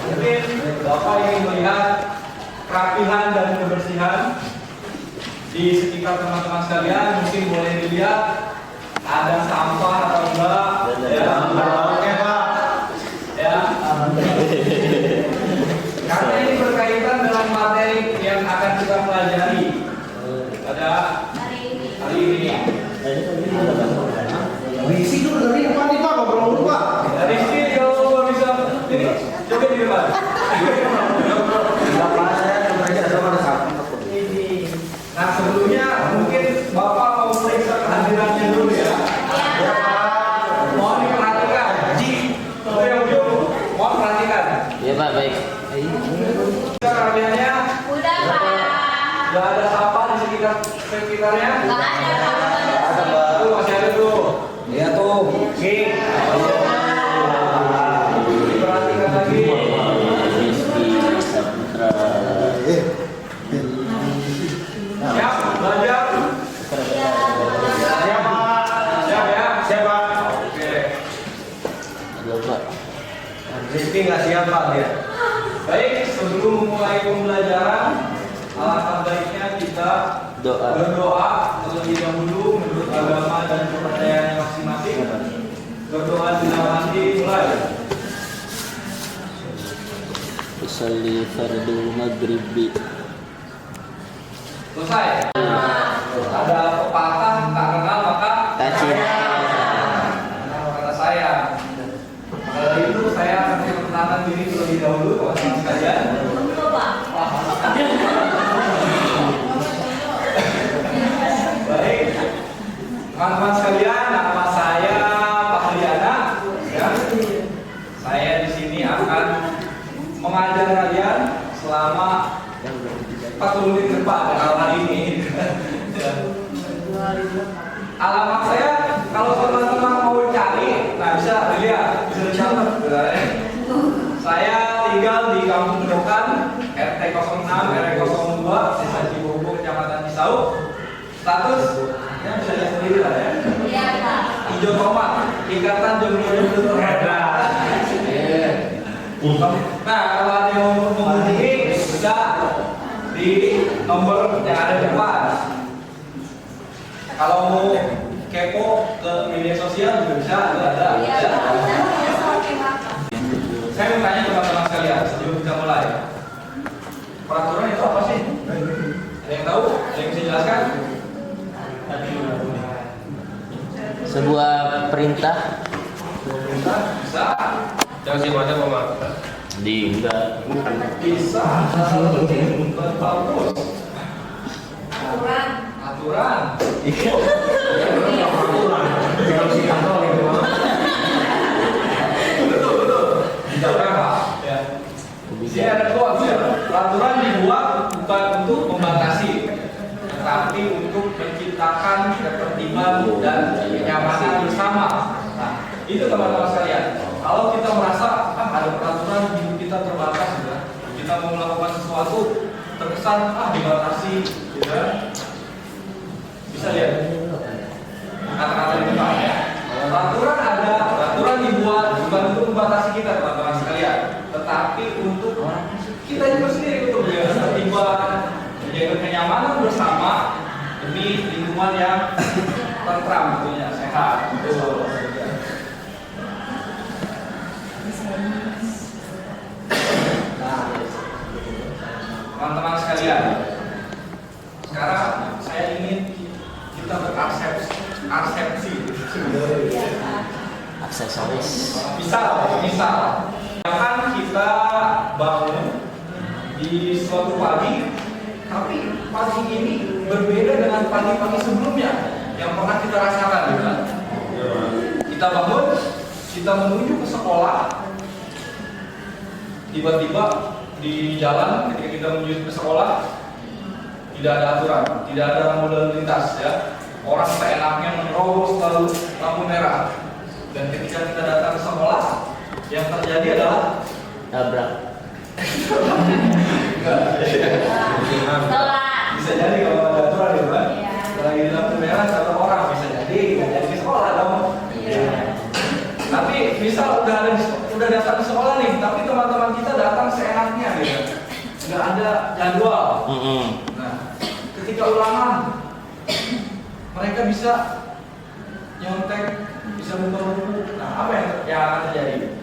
mungkin Bapak ingin melihat kerapihan dan kebersihan di sekitar teman-teman sekalian. Mungkin boleh dilihat ada sampah atau enggak. Ya, oke Pak. Ya. Karena ini berkaitan dengan materi yang akan kita pelajari pada hari ini. Berisi dulu dari depan nih Pak, ngobrol dulu Pak. Dari sini kalau nggak bisa, ini coba di depan. Nah sebelumnya mungkin Bapak mau periksa kehadirannya dulu ya. Mohon diperhatikan. Mohon perhatikan. Iya Pak, baik. Kehadirannya Udah Pak. nggak ada sampah di sekitarnya. Nggak ada Pak. Tuh masih ada tuh. Iya tuh. Oke. Diperhatikan lagi. Siap, belajar. Siap Pak. Siap ya. Siap Pak. Oke. Halo Pak. Rizky nggak siap Pak dia. Baik, sebelum memulai pembelajaran, alangkah baiknya kita berdoa terlebih dahulu menurut agama dan kepercayaan masing-masing. Berdoa di dalam hati mulai. Usolli fardu maghribi. Selesai. Ada pepatah tak kenal maka Tak cinta. kata saya. Kalau itu saya akan memperkenalkan diri terlebih dahulu teman-teman sekalian. Tunggu Pak. Baik, teman-teman sekalian, nama saya Pak Haryana. Ya. Saya di sini akan mengajar kalian selama 40 menit ke depan kalau hari ini. Ya. Alamat saya kalau teman-teman mau cari, nah bisa dilihat, bisa dicatat. Saya tinggal di Kampung Gedokan, RT 06, RW 02, Desa Cibogo, Kecamatan Cisauk. Status, ya bisa lihat sendiri lah ya. Iya Pak. Hijau tomat, Ikatan Jomblo-Jomblo Terhebat. Nah, kalau ada yang mau menghubungi, bisa di nomor yang ada di depan. Kalau mau kepo ke media sosial juga bisa, juga ada. Iya Ya. Pak. Saya oke Pak. Saya mau tanya teman-teman sekalian sebelum kita mulai. Peraturan itu apa sih? Ada yang tahu? Ada yang bisa jelaskan? Sebuah perintah Bisa. Jangan sifatnya Mama. di enggak. Bisa. Bagus. Aturan. Aturan. Betul, betul. Bisa berapa? Ya. Di sini ada quotes ya. Peraturan dibuat bukan untuk membatasi, tetapi untuk menciptakan ketertiban dan kenyamanan bersama. Nah, itu teman-teman sekalian. Kalau kita merasa ada peraturan hidup kita terbatas, ya, kita mau melakukan sesuatu terkesan dibatasi, ya. Bisa lihat kata-kata di depan ya. Peraturan ada, peraturan dibuat bukan untuk membatasi kita teman-teman sekalian, tetapi untuk kita juga sendiri untuk menjaga ketertiban, menjaga kenyamanan bersama demi lingkungan yang tentram, tentunya sehat. Betul. Nah, teman-teman sekalian, sekarang saya ingin kita berasepsi. Aksesoris. Misal, misalkan kita bangun di suatu pagi, tapi pagi ini berbeda dengan pagi-pagi sebelumnya yang pernah kita rasakan, gitu kan? Kita bangun, kita menuju ke sekolah, tiba-tiba di jalan ketika kita menuju ke sekolah tidak ada aturan, tidak ada lampu lalu lintas, ya. Orang seenaknya menerobos lampu merah. Dan ketika kita datang ke sekolah, yang terjadi adalah Tabrak. Telat. bisa jadi kalau ada aturan gitu kan. Iya. Lagi di lampu merah satu orang bisa jadi nggak jadi ke sekolah dong. Iya. Tapi misal udah udah datang ke sekolah nih, tapi teman-teman kita datang seenaknya gitu. Nggak ada jadwal. Nah, ketika ulangan, mereka bisa nyontek, bisa buka buku. Nah, apa yang akan terjadi?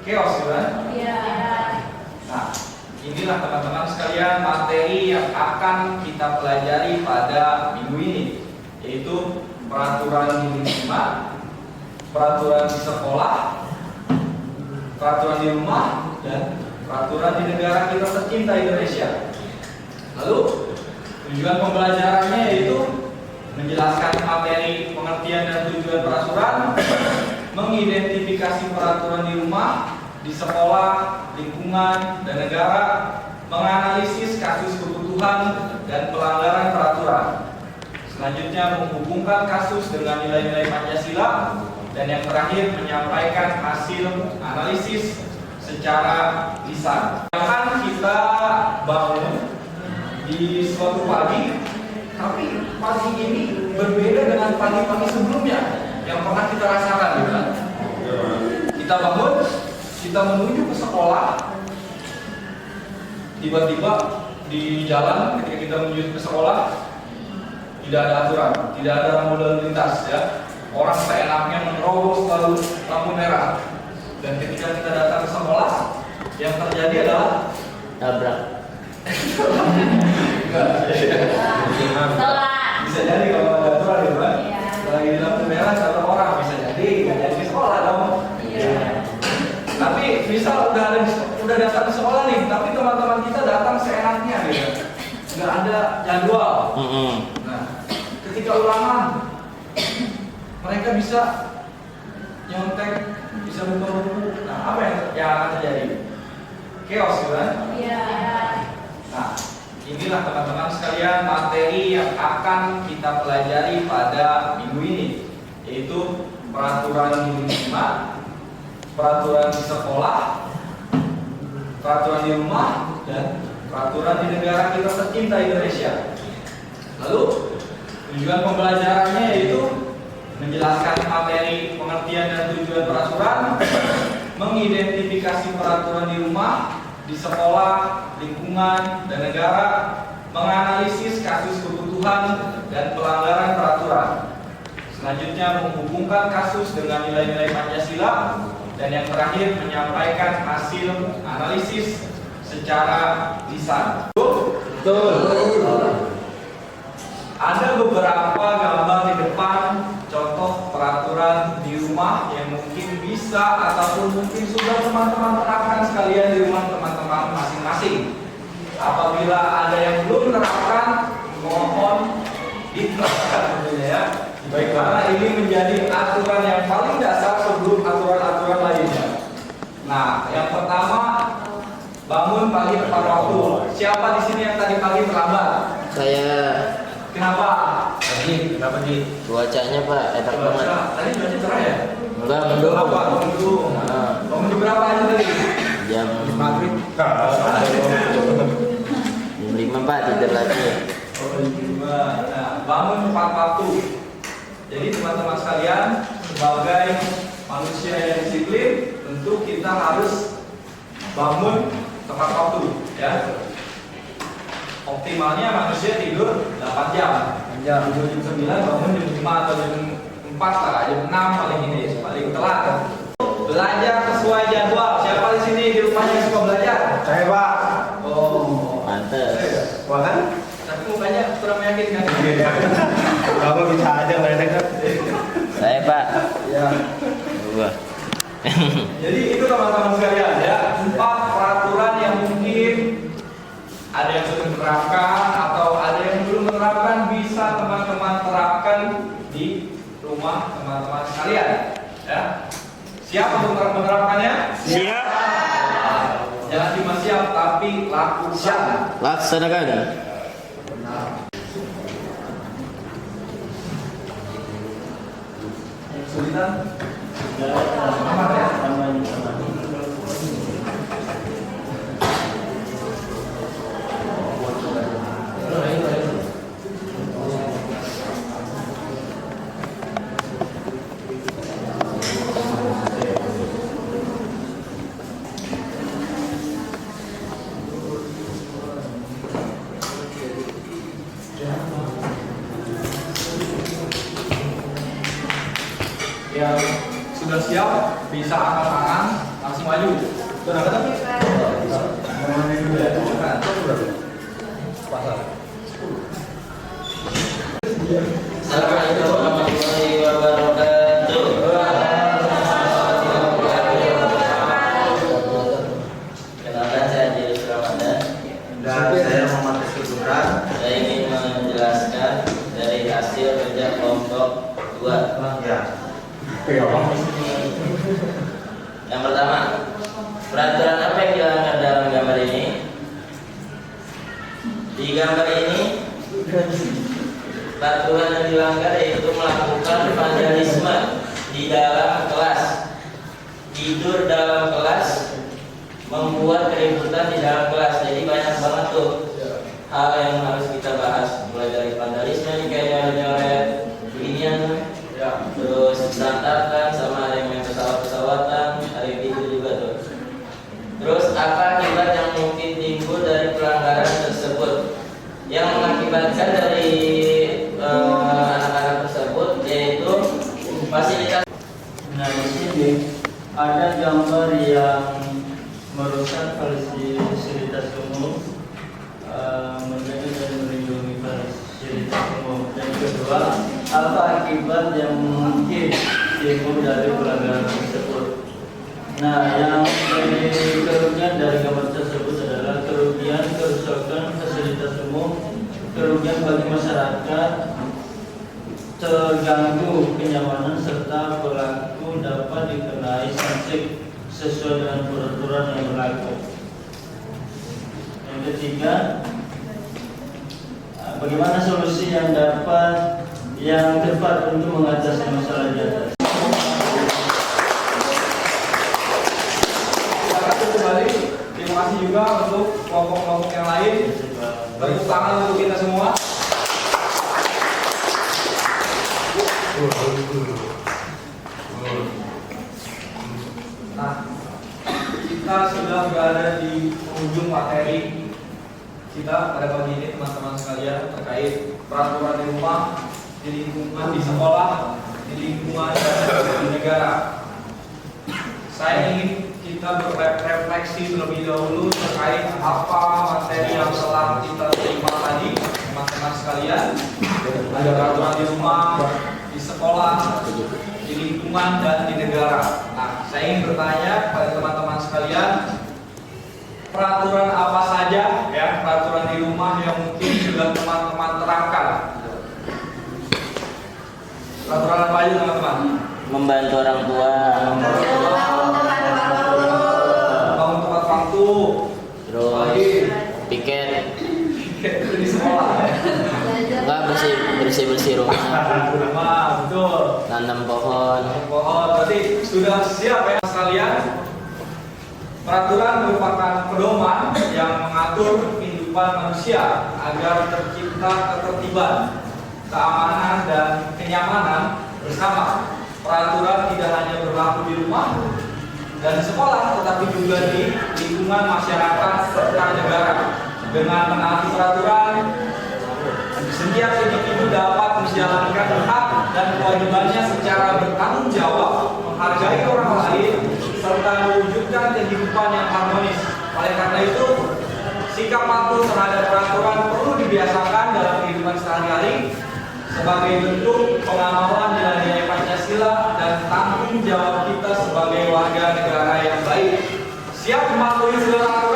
Chaos, gitu kan? Iya. Nah, inilah teman-teman sekalian materi yang akan kita pelajari pada minggu ini, yaitu peraturan di lingkungan, peraturan di sekolah, peraturan di rumah, dan peraturan di negara kita tercinta Indonesia. Lalu tujuan pembelajarannya yaitu menjelaskan materi pengertian dan tujuan peraturan, mengidentifikasi peraturan di rumah, di sekolah, lingkungan, dan negara, menganalisis kasus kebutuhan dan pelanggaran peraturan. Selanjutnya menghubungkan kasus dengan nilai-nilai Pancasila, dan yang terakhir menyampaikan hasil analisis secara lisan. Jangan kita bangun di suatu pagi, tapi pagi ini berbeda dengan pagi-pagi sebelumnya yang pernah kita rasakan, gitu kan? Kita bangun, kita menuju ke sekolah, tiba-tiba di jalan ketika kita menuju ke sekolah tidak ada aturan, tidak ada lampu lalu lintas, ya. Orang seenaknya menerobos lalu lampu merah. Dan ketika kita datang ke sekolah, yang terjadi adalah Tabrak. Telat. bisa jadi kalau ada aturan, ya, Pak. Iya. Lagi di lampu merah satu orang bisa jadi nggak jadi di sekolah dong. Iya. Tapi misal udah datang ke sekolah nih, tapi teman-teman kita datang seenaknya gitu, nggak ada jadwal. Nah, ketika ulangan, mereka bisa nyontek, bisa buka buku. Nah, apa yang akan terjadi? Chaos, gitu kan? Iya. Nah, inilah teman-teman sekalian materi yang akan kita pelajari pada minggu ini, yaitu peraturan di lingkungan, peraturan di sekolah, peraturan di rumah, dan peraturan di negara kita tercinta Indonesia. Lalu tujuan pembelajarannya yaitu menjelaskan materi pengertian dan tujuan peraturan, mengidentifikasi peraturan di rumah, di sekolah, lingkungan, dan negara, menganalisis kasus kebutuhan dan pelanggaran peraturan. Selanjutnya menghubungkan kasus dengan nilai-nilai Pancasila, dan yang terakhir menyampaikan hasil analisis secara lisan. Betul. Ada beberapa gambar di depan contoh peraturan di rumah yang mungkin bisa ataupun mungkin sudah teman-teman terapkan sekalian di rumah teman-teman masing-masing. Apabila ada yang belum menerapkan, mohon diterapkan tentunya, ya. Baik, karena ini menjadi aturan yang paling dasar sebelum aturan-aturan lainnya. Nah, yang pertama, bangun pagi tepat waktu. Siapa di sini yang tadi pagi terlambat? Saya. Kenapa? Kenapa sih? Cuacanya Pak, enak banget. Tadi cuaca cerah ya? Enggak, mendung. Apa? Mendung. Bangun jam berapa aja tadi? Jam Maghrib. jam 5 Pak, tidur lagi. Oh, nah, bangun tepat waktu. Jadi teman-teman sekalian, sebagai manusia yang disiplin, tentu kita harus bangun tepat waktu, ya. Optimalnya manusia tidur 8 jam. Tidur jam 9, bangun jam 5 atau jam 4 lah, jam 6 paling ini, paling telat. Belajar sesuai jadwal. Siapa di sini di rumahnya yang suka belajar? Saya Pak. Oh, Pantes. Wah kan? tapi mukanya kurang meyakinkan. Kamu bisa aja mereka kan? Saya Pak. Ya. Gua. Jadi itu teman-teman sekalian, ya, 4 peraturan yang mungkin ada yang sudah menerapkan atau ada yang belum menerapkan, bisa teman-teman terapkan di rumah teman-teman sekalian, ya. Siap untuk menerapkannya? Siap. Jangan cuma siap tapi lakukan. Laksanakan. Kesulitan? Aman ya? Yang sudah siap bisa angkat tangan, langsung maju. Sudah ada? Assalamualaikum warahmatullahi wabarakatuh. Kenalkan saya Jilus Ramadan. Dan saya Muhammad Rizky Putra. Saya ingin menjelaskan dari hasil kerja kelompok 2. Ya. Yang pertama, peraturan apa yang dilanggar dalam gambar ini? Di gambar ini, peraturan yang dilanggar yaitu melakukan vandalisme di dalam kelas, tidur dalam kelas, membuat keributan di dalam kelas. Jadi banyak banget tuh hal yang harus kita bahas, mulai dari vandalisme nih kayak nyoret-nyoret beginian, terus berantakan sama ada yang main pesawat-pesawatan, ada yang tidur juga tuh. Terus apa akibat yang mungkin timbul dari pelanggaran tersebut? Yang mengakibatkan dari anak-anak tersebut yaitu fasilitas. Nah, di sini ada gambar yang merusak fasilitas umum, menjaga dan melindungi fasilitas umum. Dan kedua, apa akibat yang mungkin timbul dari pelanggaran tersebut? Nah, yang menjadi kerugian dari gambar tersebut adalah kerugian kerusakan fasilitas umum, kerugian bagi masyarakat, terganggu kenyamanan, serta pelaku dapat dikenai sanksi sesuai dengan peraturan yang berlaku. Yang ketiga, bagaimana solusi yang tepat untuk mengatasi masalah di atas? Kembali, terima kasih juga untuk kelompok-kelompok yang lain. Tepuk tangan untuk kita semua. Nah, kita sudah berada di ujung materi kita pada pagi ini, teman-teman sekalian, terkait peraturan di rumah, di lingkungan, di sekolah, di lingkungan dan di negara. Saya ingin kita berrefleksi terlebih dahulu terkait apa materi yang telah kita terima tadi, teman-teman sekalian. Ada peraturan di rumah, di sekolah, di lingkungan dan di negara. Nah, saya ingin bertanya pada teman-teman sekalian, peraturan apa saja ya, peraturan di rumah yang mungkin sudah teman-teman terapkan? Peraturan apa aja teman-teman? Membantu orang tua, bangun tepat waktu, terus piket, di sekolah, enggak bersih rumah, betul. nanam pohon. Berarti sudah siap ya sekalian. Peraturan merupakan pedoman yang mengatur kehidupan manusia agar tercipta ketertiban, keamanan dan kenyamanan bersama. Peraturan tidak hanya berlaku di rumah dan di sekolah, tetapi juga di lingkungan masyarakat serta negara. Dengan menaati peraturan, setiap individu dapat menjalankan hak dan kewajibannya secara bertanggung jawab, menghargai orang lain, serta mewujudkan kehidupan yang harmonis. Oleh karena itu, sikap patuh terhadap peraturan perlu dibiasakan dalam kehidupan sehari-hari sebagai bentuk pengamalan nilai-nilai Pancasila dan tanggung jawab kita sebagai warga negara yang baik. Siap mematuhi segala